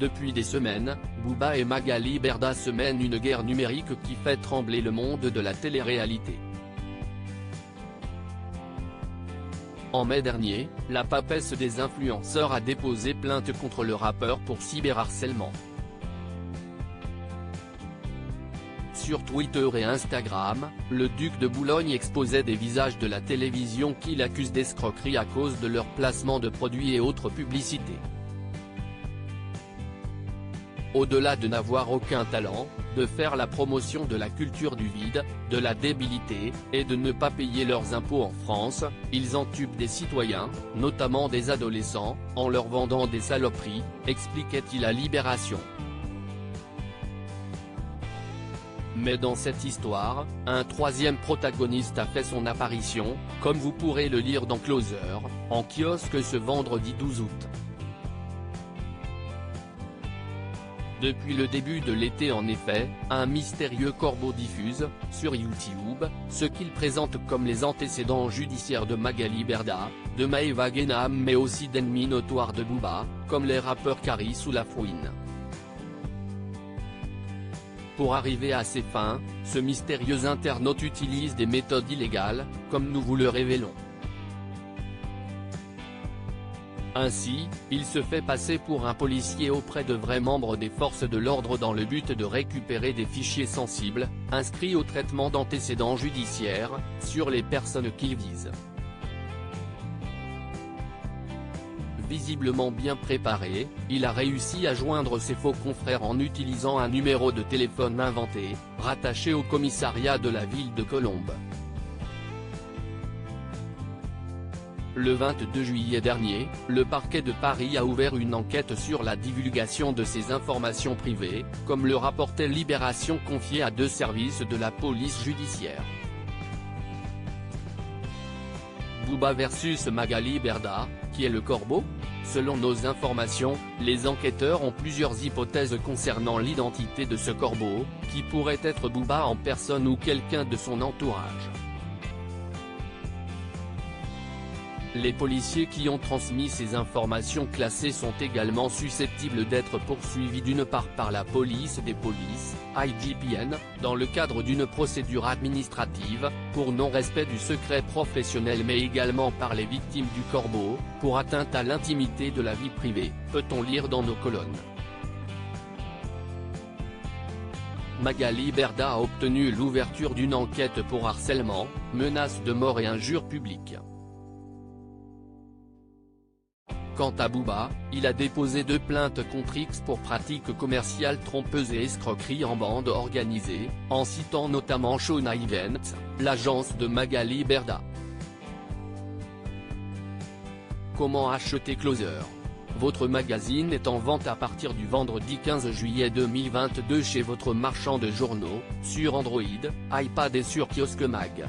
Depuis des semaines, Booba et Magali Berda se mènent une guerre numérique qui fait trembler le monde de la télé-réalité. En mai dernier, la papesse des influenceurs a déposé plainte contre le rappeur pour cyberharcèlement. Sur Twitter et Instagram, le duc de Boulogne exposait des visages de la télévision qui l'accusent d'escroquerie à cause de leur placement de produits et autres publicités. Au-delà de n'avoir aucun talent, de faire la promotion de la culture du vide, de la débilité, et de ne pas payer leurs impôts en France, ils entubent des citoyens, notamment des adolescents, en leur vendant des saloperies, expliquait-il à Libération. Mais dans cette histoire, un troisième protagoniste a fait son apparition, comme vous pourrez le lire dans Closer, en kiosque ce vendredi 12 août. Depuis le début de l'été en effet, un mystérieux corbeau diffuse, sur YouTube, ce qu'il présente comme les antécédents judiciaires de Magali Berda, de Maeva Guénam mais aussi d'ennemis notoires de Booba, comme les rappeurs Caris ou La Fouine. Pour arriver à ses fins, ce mystérieux internaute utilise des méthodes illégales, comme nous vous le révélons. Ainsi, il se fait passer pour un policier auprès de vrais membres des forces de l'ordre dans le but de récupérer des fichiers sensibles, inscrits au traitement d'antécédents judiciaires, sur les personnes qu'il vise. Visiblement bien préparé, il a réussi à joindre ses faux confrères en utilisant un numéro de téléphone inventé, rattaché au commissariat de la ville de Colombes. Le 22 juillet dernier, le parquet de Paris a ouvert une enquête sur la divulgation de ces informations privées, comme le rapportait Libération confié à 2 services de la police judiciaire. Booba versus Magali Berda, qui est le corbeau? Selon nos informations, les enquêteurs ont plusieurs hypothèses concernant l'identité de ce corbeau, qui pourrait être Booba en personne ou quelqu'un de son entourage. Les policiers qui ont transmis ces informations classées sont également susceptibles d'être poursuivis d'une part par la police des polices, IGPN, dans le cadre d'une procédure administrative, pour non-respect du secret professionnel mais également par les victimes du corbeau, pour atteinte à l'intimité de la vie privée, peut-on lire dans nos colonnes. Magali Berda a obtenu l'ouverture d'une enquête pour harcèlement, menaces de mort et injures publiques. Quant à Booba, il a déposé 2 plaintes contre X pour pratiques commerciales trompeuses et escroqueries en bande organisée, en citant notamment Shona Events, l'agence de Magali Berda. Comment acheter Closer? Votre magazine est en vente à partir du vendredi 15 juillet 2022 chez votre marchand de journaux, sur Android, iPad et sur Kiosque Mag.